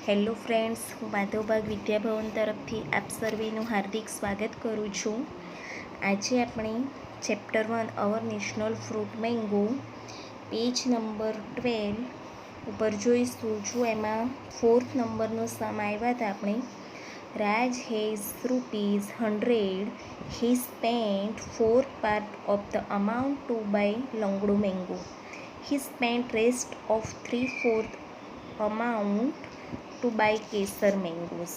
Hello friends, હું માધવબાગ વિદ્યાભવન તરફથી આપ સર્વેનું હાર્દિક સ્વાગત કરું છું. આજે આપણે chapter 1 our national fruit mango page number 12 ઉપર જોઈશું. જો એમાં 4th નંબરનો સમ આવ્યા હતા આપણે. Raj has ₹100. He spent 4 part of the amount to buy Langda mango. He spent rest of 3/4 amount to buy Kesar mangoes.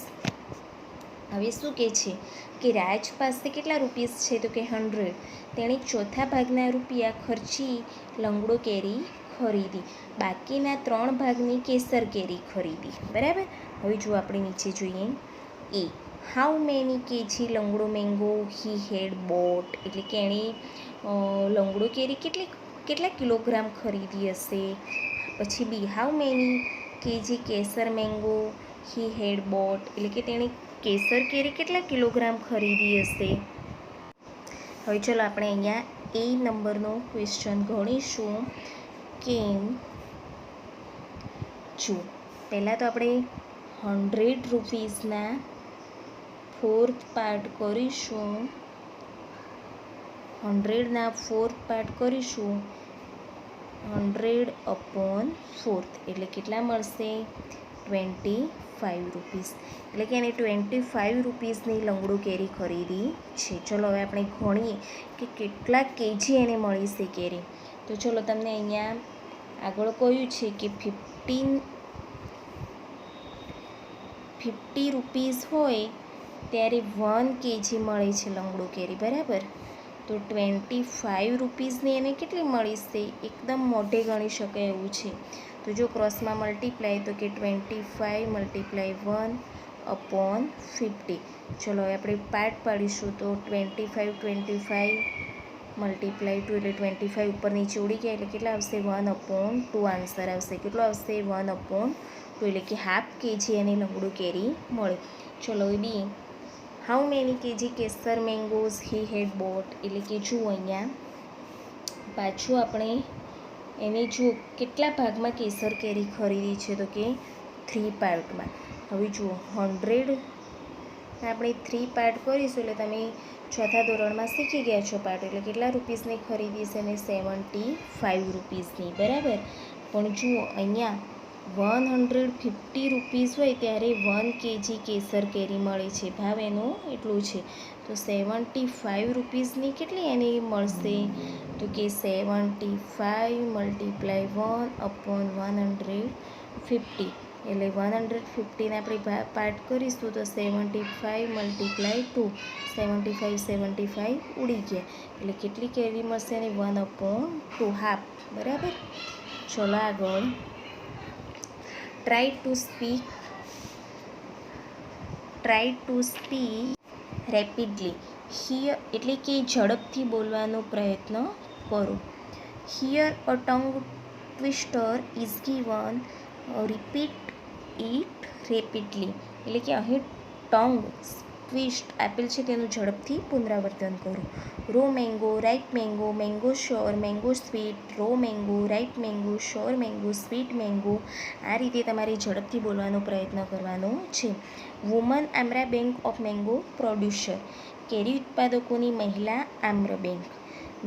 હવે શું કહે છે કે રાજ પાસે કેટલા રૂપીસ છે? તો કે 100. તેણે ચોથા ભાગના રૂપિયા ખર્ચી લંગડો કેરી ખરીદી. બાકીના 3 ભાગની કેસર કેરી ખરીદી. બરાબર. હવે જો આપણે નીચે જોઈએ. એ how many KG Langda mango he had bought. એટલે કે એણે લંગડો કેરી કેટલા કિલોગ્રામ ખરીદી હશે. પછી B how many KG kesar mango he had bought. એટલે કે તેણે કેસર કેરી કેટલા કિલોગ્રામ ખરીદી હશે. હવે ચલો આપણે અહીંયા એ નંબરનો ક્વેશ્ચન ગણીશું. કે જો પહેલાં તો આપણે 100 રૂપીસના 4th પાર્ટ કરીશું. 100ના 4th પાર્ટ કરીશું. 100/4 એટલે કેટલા મળશે? 25 રૂપીસ. એટલે કે એને 25 રૂપીસની લંગડો કેરી ખરીદી છે. ચલો હવે આપણે ગણીએ કે કેટલા કેજી એને મળી છે કેરી. તો ચલો તમને અહીંયા આગળ કહ્યું છે કે 50 રૂપીસ હોય ત્યારે 1 કેજી મળે છે લંગડો કેરી. બરાબર. તો 25 રૂપીસની એને કેટલી મળી છે? એકદમ મોઢે ગણી શકાય એવું છે. તો જો ક્રોસમાં મલ્ટીપ્લાય તો કે 25 × 1/50. ચલો હવે આપણે પાર્ટ પાડીશું. તો 25 × 2 એટલે 25 ઉપર નીચે ઉડી ગયા એટલે કેટલા આવશે? 1/2 આન્સર આવશે. કેટલો આવશે? 1/2 એટલે કે હાફ કેજી એને લંગડો કેરી મળે. ચલો B how many KG kesar mangoes he had bought. એટલે કે જુઓ અહીંયા પાછું આપણે એને જુઓ કેટલા ભાગમાં કેસર કેરી ખરીદી છે. તો કે 3 પાર્ટમાં. હવે જુઓ 100 આપણે 3 પાર્ટ કરીશું એટલે તમે ચોથા ધોરણમાં શીખી ગયા છો પાર્ટ. એટલે કેટલા રૂપીસની ખરીદી છે? ને 75 રૂપીસની. બરાબર. પણ જુઓ અહીંયા 150 રૂપીસ હોય ત્યારે 1 કેજી કેસર કેરી મળે છે. ભાવ એનો એટલું છે. તો 75 રૂપીસની કેટલી એને મળશે? તો કે 75 × 1/150. એટલે 150ને આપણે પાર્ટ કરીશું તો 75 × 2. 75 ઉડી ગયા એટલે કેટલી કેરી મળશે? ને 1/2 હાફ. બરાબર. ચલો આગળ. Try to speak rapidly. Here એટલે કે ઝડપથી બોલવાનો પ્રયત્ન કરો. Here a tongue twister is given. Repeat it rapidly. એટલે કે અહીં ટંગ ટ્વિસ્ટ આપેલ છે તેનું ઝડપથી પુનરાવર્તન કરો. Raw mango, ripe mango, mango sure, mango sweet, raw mango, ripe mango, sure mango, sweet mango. આ રીતે તમારે ઝડપથી બોલવાનો પ્રયત્ન કરવાનો છે. Woman Amra bank of mango producer. કેરી ઉત્પાદકોની મહિલા Amra bank.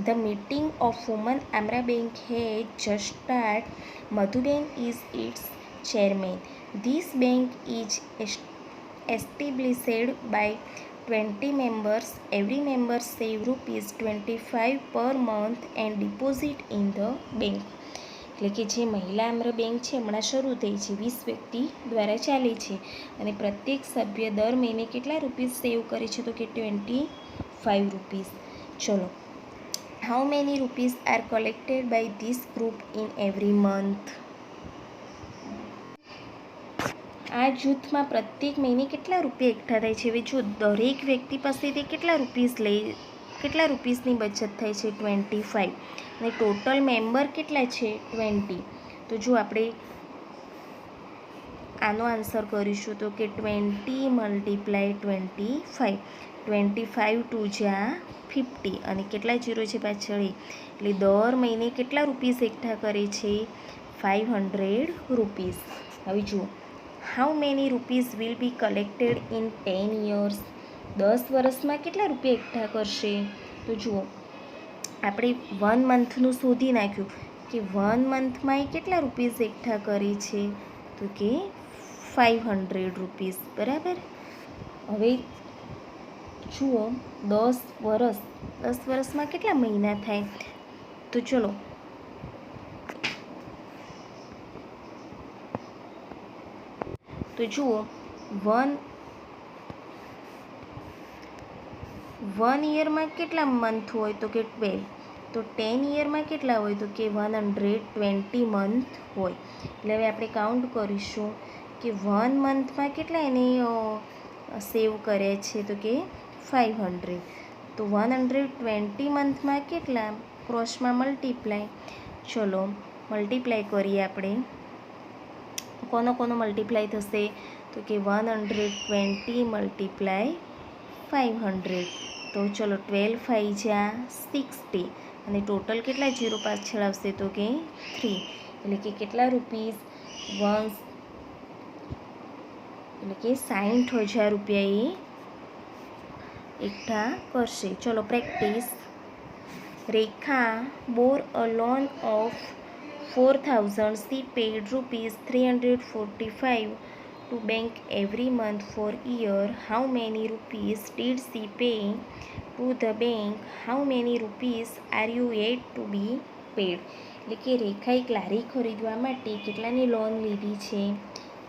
The meeting of woman Amra bank has just start. Madhuben is its chairman. This bank is established by 20 members. Every member save ₹25 per month and deposit in the bank. એટલે કે જે મહિલા Amra bank છે હમણાં શરૂ થઈ છે, 20 વ્યક્તિ દ્વારા ચાલે છે અને પ્રત્યેક સભ્ય દર મહિને કેટલા રૂપીસ સેવ કરે છે? તો કે 25 રૂપીસ. ચલો how many rupees are collected by this group in every month. આ જૂથમાં પ્રત્યેક મહિને કેટલા રૂપિયા એકઠા થાય છે? હવે જો દરેક વ્યક્તિ પાસેથી કેટલા રૂપીસની બચત થાય છે? 25. અને ટોટલ મેમ્બર કેટલા છે? 20. તો જો આપણે આનો આન્સર કરીશું તો કે 20 × 25. 25 2 × 50 અને કેટલા જીરો છે પાછળ? એટલે દર મહિને કેટલા રૂપીસ એકઠા કરે છે? 500 રૂપીસ. હવે જુઓ how many rupees will be collected in 10 years? 10 વર્ષમાં કેટલા રૂપિયા એકઠા કરશે? તો જુઓ, આપણે 1 મંથનું શોધી નાખ્યું કે 1 મંથમાં એ કેટલા રૂપીઝ એકઠા કરે છે? તો કે 500 રૂપીઝ, બરાબર. હવે જુઓ, 10 વર્ષમાં કેટલા મહિના થાય? તો ચલો, તો જુઓ, 1 યરમાં કેટલા મંથ હોય? તો કે 12. તો 10 યરમાં કેટલા હોય? તો કે 120 મંથ હોય. એટલે હવે આપણે કાઉન્ટ કરીશું કે 1 મંથમાં કેટલા એને સેવ કરે છે? તો કે 500. તો 120 મંથમાં કેટલા? ક્રોસમાં મલ્ટીપ્લાય. ચલો મલ્ટીપ્લાય કરીએ આપણે. કોનો મલ્ટીપ્લાય થશે? તો કે 120 મલ્ટીપ્લાય 500. તો ચલો 12 5 જા 60 અને ટોટલ કેટલા જીરો પાછળ આવશે? તો કે 3. એટલે કે કેટલા રૂપીઝ? એટલે કે 60,000 રૂપિયા એ એકઠા કરશે. ચલો practice. Rekha bore a loan of 4,000. She paid ₹345 to bank every month for a year. How many rupees did she pay to the bank? How many rupees are you yet to be paid? એટલે કે રેખાએ એક લારી ખરીદવા માટે કેટલાની loan લીધી છે?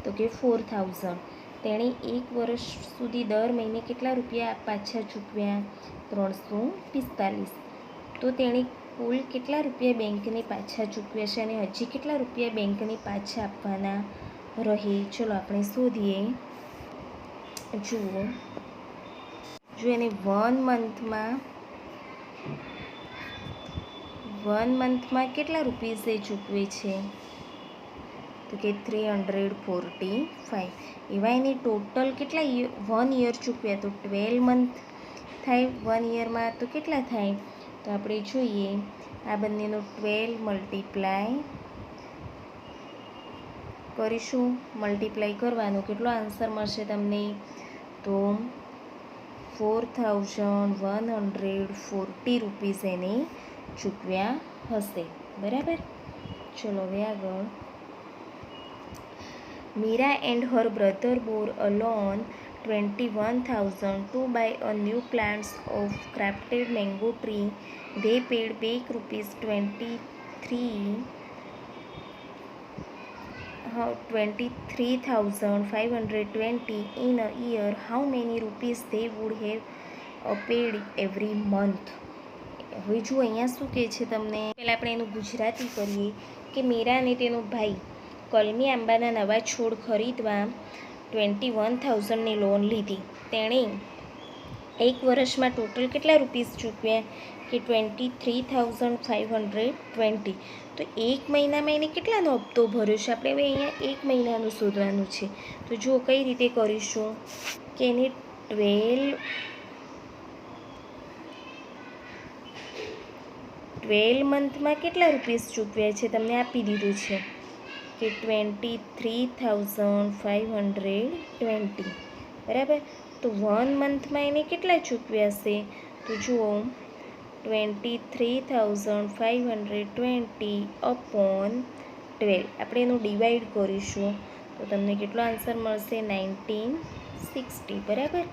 તો કે 4,000. તેણે 1 વર્ષ સુધી દર મહિને કેટલા રૂપિયા પાછા ચૂકવ્યા? 345. તો તેણે કુલ કેટલા રૂપિયા બેંકને પાછા ચૂકવ્યા છે અને હજી કેટલા રૂપિયા બેંકને પાછા આપવાના રહે? ચલો આપણે શોધીએ. જુઓ, જો એને 1 મંથમાં કેટલા રૂપીસ એ ચૂકવે છે? તો કે 345. એવા એને ટોટલ કેટલા 1 યર ચૂકવ્યા? તો 12 મંથ થાય 1 યરમાં. તો કેટલા થાય? તો આપણે જોઈએ, આ બંનેનો 12 મલ્ટીપ્લાય કરીશું. મલ્ટીપ્લાય કરવાનો કેટલો આન્સર મળશે તમને? તો 4,140 રૂપીસ એને ચૂકવ્યા હશે, બરાબર. ચલો હવે આગળ. Meera and her brother bore a loan 21,000 to buy a new plants of crafted mango tree. They paid back $23,520 in a year. How many rupees they would have paid every month? હવે જો અહીંયા શું કહે છે તમને? પહેલાં આપણે એનું ગુજરાતી કરીએ કે મીરા અને તેનો ભાઈ કલમી આંબાના નવા છોડ ખરીદવા 21,000ની લોન લીધી. તેણે 1 વર્ષમાં ટોટલ કેટલા રૂપીસ ચૂકવ્યા? કે 23,520. તો 1 મહિનામાં એને કેટલાનો હપ્તો ભર્યો છે? આપણે હવે અહીંયા 1 મહિનાનું શોધવાનું છે. તો જુઓ કઈ રીતે કરીશું કે એને 12 મંથમાં કેટલા રૂપીસ ચૂકવ્યા છે તમને આપી દીધું છે કે 23,520, બરાબર. તો 1 મંથમાં એને કેટલા ચૂકવ્યા છે? તો જુઓ, 23,520 upon 12. આપણે એનું ડિવાઈડ કરીશું તો તમને કેટલો આન્સર મળશે? 1960, બરાબર.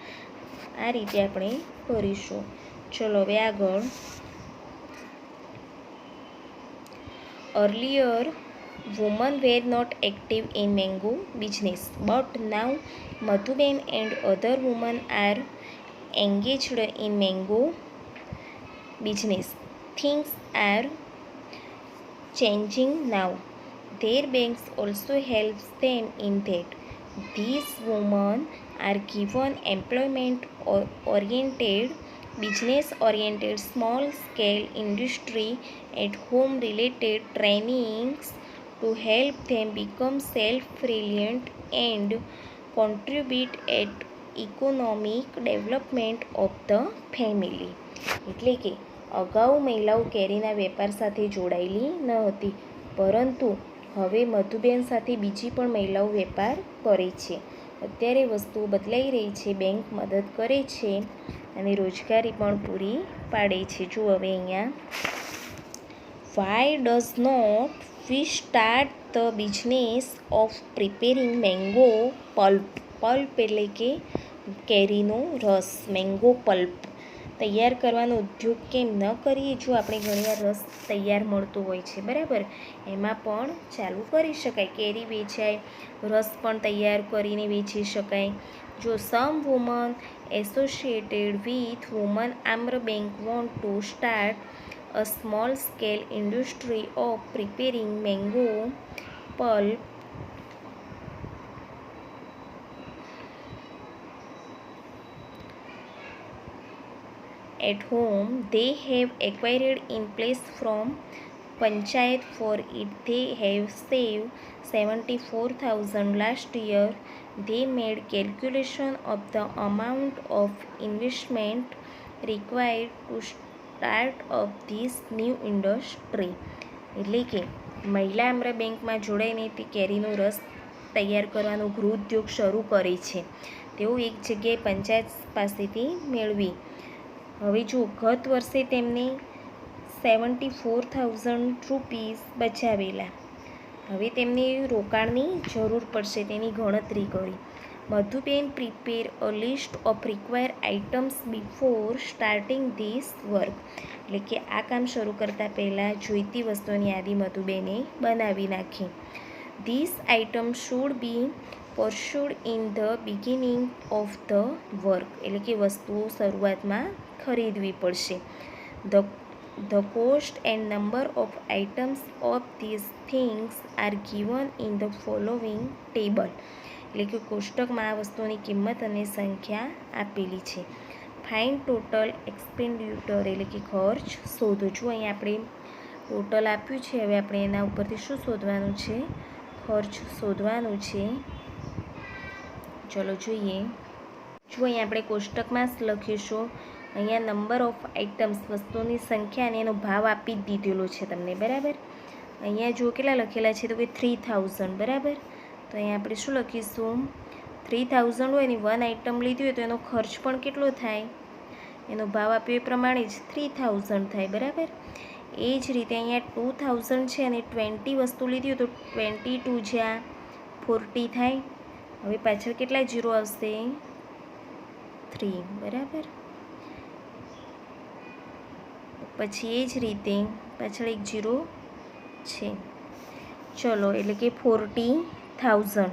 આ રીતે આપણે કરીશું. ચલો હવે આગળ. Earlier, women were not active in mango business, but now Madhuben and other women are engaged in mango business. Things are changing now. Their banks also helps them in that. These women are given employment-oriented, business-oriented, small-scale industry at home related trainings to help them become self-reliant and contribute at economic development of the family. એટલે કે અગાઉ મહિલાઓ કેરીના વેપાર સાથે જોડાયેલી ન હતી, પરંતુ હવે મધુબેન સાથે બીજી પણ મહિલાઓ વેપાર કરે છે. અત્યારે વસ્તુઓ બદલાઈ રહી છે, બેંક મદદ કરે છે અને રોજગારી પણ પૂરી પાડે છે. જો હવે અહીંયા why does not we start the business of preparing mango pulp. Pulp એટલે કે કેરીનો રસ, મેંગો પલ્પ તૈયાર કરવાનો ઉદ્યોગ કેમ ન કરીએ? જો આપણે ઘણીવાર રસ તૈયાર મળતો હોય છે, બરાબર, એમાં પણ ચાલુ કરી શકાય. કેરી વેચાય, રસ પણ તૈયાર કરીને વેચી શકાય. જો some woman associated with woman Amra bank want to start a small scale industry of preparing mango pulp at home. They have acquired in place from Panchayat for it. They have saved 74,000 last year. They made calculation of the amount of investment required to start up this new industry. એટલે કે મહિલા આમ્ર બેંકમાં જોડાઈને તે કેરીનો રસ તૈયાર કરવાનો ગૃહ ઉદ્યોગ શરૂ કરે છે. તેઓ એક જગ્યાએ પંચાયત પાસેથી મેળવી. હવે જો ગત વર્ષે તેમને 74,000 રૂપીસ બચાવેલા. હવે તેમને રોકાણની જરૂર પડશે, તેની ગણતરી કરી. Madhuben prepare a list of required items before starting this work. એટલે કે આ કામ શરૂ કરતાં પહેલાં જોઈતી વસ્તુઓની યાદી મધુબેને બનાવી નાખી. This item should be purchased in the beginning of the work. એટલે કે વસ્તુઓ શરૂઆતમાં ખરીદવી પડશે. The cost and number of items of these things are given in the following table. એટલે કે કોષ્ટકમાં આ વસ્તુઓની કિંમત અને સંખ્યા આપેલી છે. ફાઇન્ડ ટોટલ એક્સપેન્ડિચર એટલે કે ખર્ચ શોધો. જો અહીં આપણે ટોટલ આપ્યું છે, હવે આપણે એના ઉપરથી શું શોધવાનું છે? ખર્ચ શોધવાનું છે. ચલો જોઈએ. જો અહીં આપણે કોષ્ટકમાં જ લખીશું. અહીંયા નંબર ઓફ આઇટમ્સ વસ્તુઓની સંખ્યા અને એનો ભાવ આપી જ દીધેલો છે તમને, બરાબર. અહીંયા જો કેટલા લખેલા છે તો કે 3,000, બરાબર. તો અહીંયા આપણે શું લખીશું? 3,000 હોય ને 1 આઇટમ લીધી હોય તો એનો ખર્ચ પણ કેટલો થાય? એનો ભાવ આપ્યો એ પ્રમાણે જ 3,000 થાય, બરાબર. એ જ રીતે અહીંયા 2,000 છે અને 20 વસ્તુ લીધી હોય તો 22 જ્યાં 40 થાય. હવે પાછળ કેટલા ઝીરો આવશે? 3, બરાબર. પછી એ જ રીતે પાછળ એક ઝીરો છે. ચલો, એટલે કે 40,000.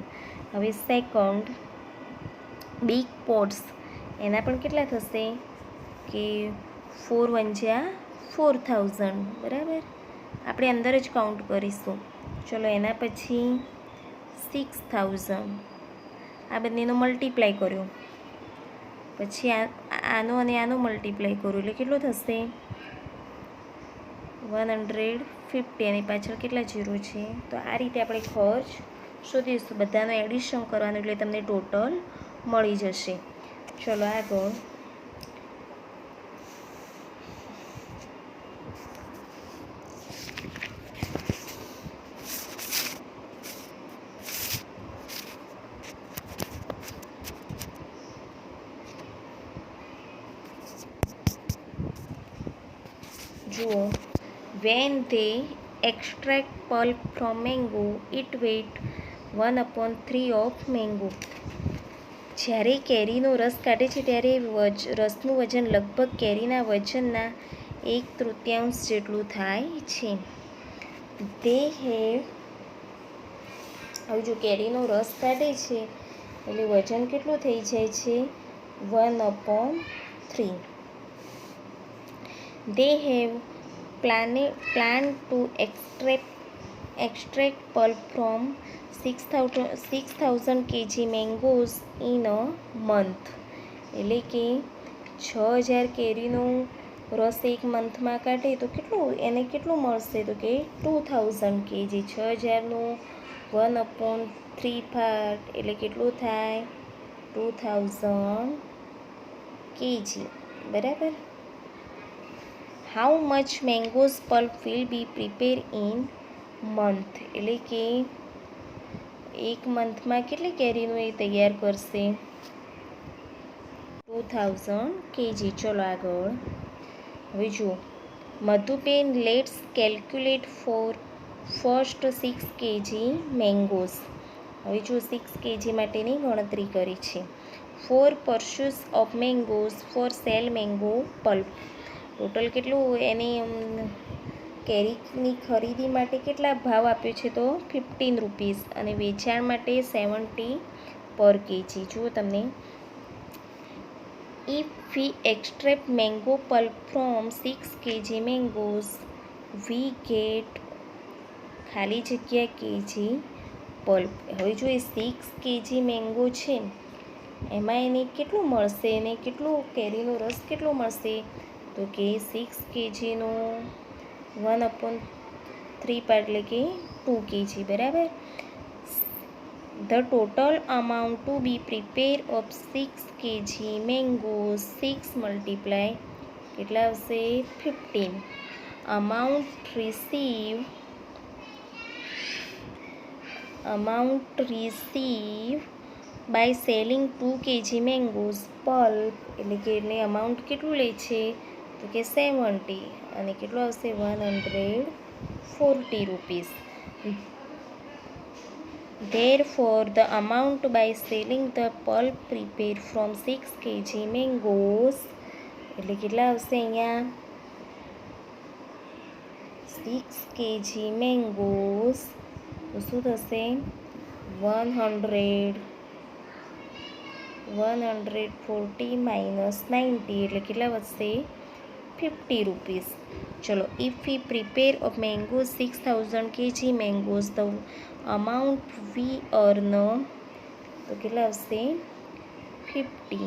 હવે સેકન્ડ બિગ પોટ્સ, એના પણ કેટલા થશે? કે 4 1 જ્યાં 4,000, બરાબર. આપણે અંદર જ કાઉન્ટ કરીશું. ચલો, એના પછી 6,000. આ બંનેનો મલ્ટીપ્લાય કર્યો, પછી આનો અને આનો મલ્ટીપ્લાય કર્યો એટલે કેટલો થશે? 150. અને પાછળ કેટલા ઝીરો છે? તો આ રીતે આપણે ખર્ચ શોધીશું. બધાનું એડિશન કરવાનું એટલે તમને ટોટલ મળી જશે. ચલો આગળ. જુઓ. When they extract pulp from mango, it weight 1/3 of mango. જ્યારે કેરીનો રસ કાઢે છે ત્યારે રસનું વજન લગભગ કેરીના વજનના 1/3 જેટલું થાય છે. હવે જો કેરીનો રસ કાઢે છે એટલે વજન કેટલું થઈ જાય છે? 1/3. They have planned to extract pulp from 6,000 kg mangoes in a month. એટલે કે 6,000 કેરીનો રસ એક મંથમાં કાઢે તો એને કેટલું મળશે? તો કે 2,000 kg. 6,000નું 1/3 પાર્ટ એટલે કેટલું થાય? 2,000 kg, બરાબર. How much mangoes pulp will be prepared in month, એટલે કે એક મંથમાં કેટલી કેરીનું એ તૈયાર કરશે? 2000 kg. ચલો આગળ. હવે જુઓ, Madhuben let's calculate for first 6 kg mangoes. હવે જુઓ 6 kg માટેની ગણતરી કરી છે. For purchase of mangoes for sale mango pulp. Total કેટલું એની કેરીની ખરીદી માટે કેટલા ભાવ આપ્યો છે? તો 15 રૂપીસ, અને વેચાણ માટે 70 પર કેજી. જુઓ તમને, if V extract mango pulp from 6 kg mangoes we get ખાલી જગ્યા કેજી પલ્પ. હવે જો એ 6 kg મેંગો છે એમાં એને કેટલું મળશે, એને કેટલું કેરીનો રસ કેટલો મળશે? તો કે 6 kgનો 1/3 પાર્ટ, એટલે કે 2 kg, બરાબર. The total amount to be prepare of 6 kg mangoes 6 multiply કેટલા આવશે? 15. amount received by selling 2 kg mangoes pulp, એટલે કે એટલે અમાઉન્ટ કેટલું લે છે? તો કે 70, અને કેટલું આવશે? 140 rupees. Therefore, the amount by selling the pulp prepared from 6 kg mangoes, એટલે કેટલા આવશે અહીંયા? 6 kg mangoes, તો શું થશે? 140 minus 90, એટલે કેટલા વધશે? 50 રૂપીસ. ચલો, if we prepare of mangoes 6000 kg mangoes, the amount we earn, તો કેટલા આવશે? 50,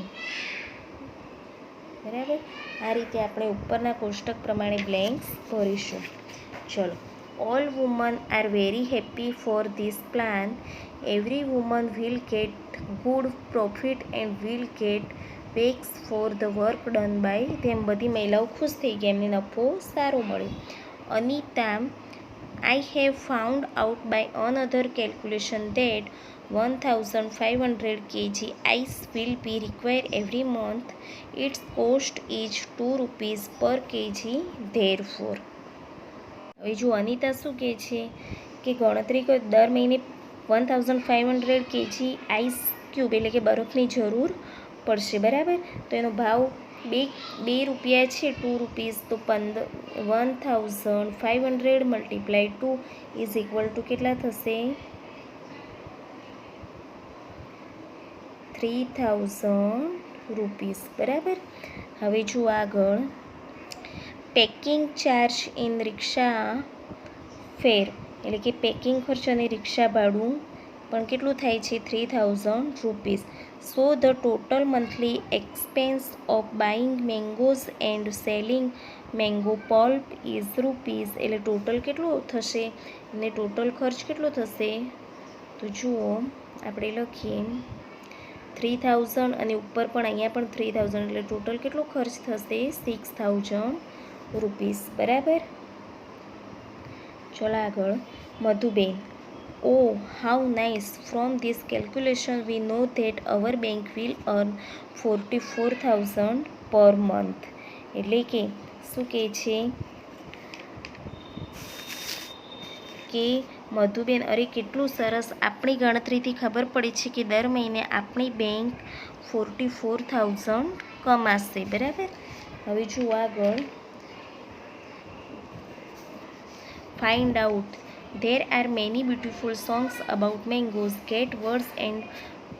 બરાબર. આ રીતે આપણે ઉપરના કોષ્ટક પ્રમાણે બ્લેન્ક્સ ભરીશું. ચલો, all women are very happy for this plan. Every woman will get good profit and will get wages for the work done by them. બધી મહિલાઓ ખુશ થઈ ગઈ, એમને નફો સારો મળ્યો. Anita, I have found out by another calculation that 1500 kg ice will be required every month. Its cost is 2 rupees per kg. Therefore, હવે જો અનિતા શું કહે છે કે ગણતરી કરી દર મહિને 1500 kg આઈસ ક્યુબ, એટલે કે બરફની જરૂર પડશે, બરાબર. તો એનો ભાવ 2 રૂપિયા છે, 2 રૂપીસ. તો 1500 મલ્ટીપ્લાય 2 ઇઝ ઇક્વલ ટુ કેટલા થશે? 3000 રૂપીસ, બરાબર. હવે જો આગળ, પેકિંગ ચાર્જ ઇન રિક્ષા ફેર, એટલે કે પેકિંગ ખર્ચ અને રિક્ષા ભાડું પણ કેટલું થાય છે? 3000 rupees. So the total monthly expense of buying mangoes and selling mango pulp is rupees, એટલે ટોટલ કેટલું થશે? અને ટોટલ ખર્ચ કેટલો થશે? તો જુઓ, આપણે લખીએ 3000, અને ઉપર પણ અહીંયા પણ 3000, એટલે ટોટલ કેટલો ખર્ચ થશે? 6000 રૂપીસ, બરાબર. ચલો આગળ, Madhuben, Oh, how nice. From this calculation, we know that our bank will earn 44,000 per month. એટલે કે શું કહે છે કે મધુબેન, અરે કેટલું સરસ, આપણી ગણતરીથી ખબર પડી છે કે દર મહિને આપણી બેંક 44,000 કમાશે, બરાબર. હવે જુઓ આગળ, find out. There are many beautiful songs about mangoes. Get words and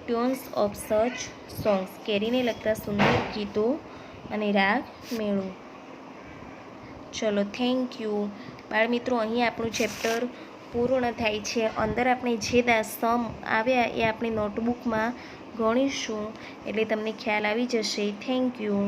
tunes of such songs. કેરીને લગતા સુંદર ગીતો અને રાગ મેળવો. ચલો, થેન્ક યુ. બાળમિત્રો, અહીં આપણું ચેપ્ટર પૂર્ણ થાય છે. અંદર આપણે જે સમ આવ્યા એ આપણી નોટબુકમાં ગણીશું, એટલે તમને ખ્યાલ આવી જશે. Thank you.